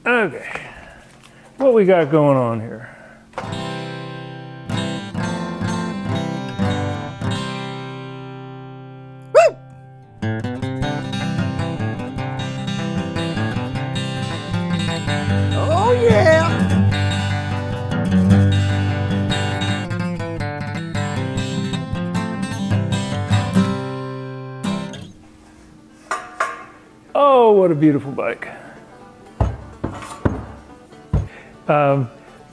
Okay, what we got going on here? Oh yeah! Oh, what a beautiful bike.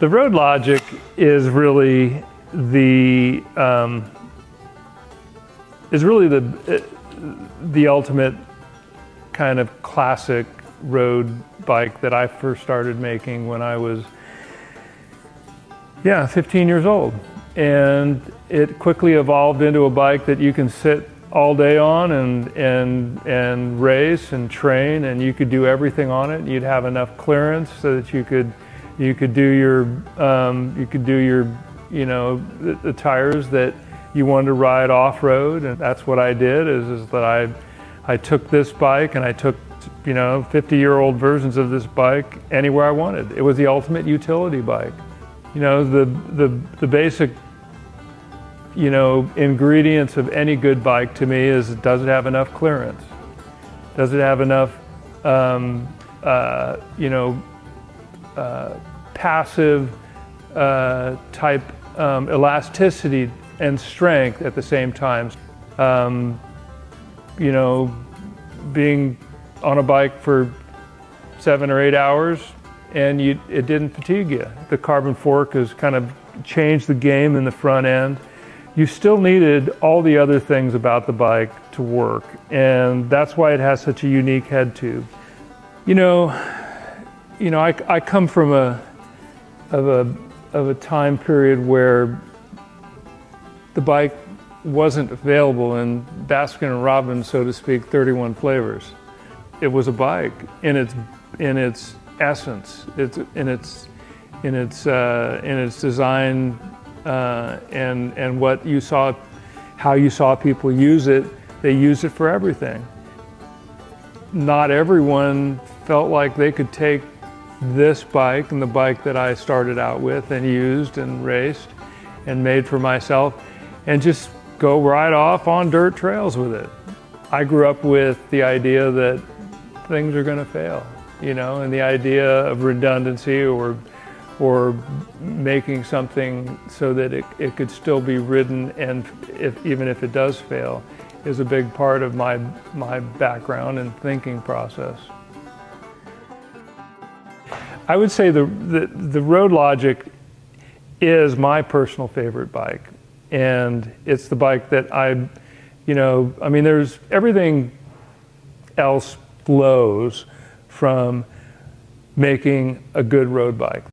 The Road Logic is really the ultimate kind of classic road bike that I first started making when I was 15 years old, and it quickly evolved into a bike that you can sit all day on and race and train, and you could do everything on it. You'd have enough clearance so that you could do your the tires that you wanted to ride off-road. And that's what I did is that I took this bike and I took 50-year-old versions of this bike anywhere I wanted. It was the ultimate utility bike. The basic ingredients of any good bike to me is, does it have enough clearance? Does it have enough passive type elasticity and strength at the same time? Being on a bike for 7 or 8 hours and it didn't fatigue you. The carbon fork has kind of changed the game in the front end. You still needed all the other things about the bike to work, and that's why it has such a unique head tube. I come from a time period where the bike wasn't available in Baskin & Robbins, so to speak, 31 flavors. It was a bike in its essence, in its design, and what you saw, how you saw people use it. They used it for everything. Not everyone felt like they could take this bike and the bike that I started out with and used and raced and made for myself and just go right off on dirt trails with it. I grew up with the idea that things are going to fail, and the idea of redundancy or making something so that it could still be ridden, and even if it does fail, is a big part of my background and thinking process. I would say the Road Logic is my personal favorite bike, and it's the bike that there's everything else flows from making a good road bike.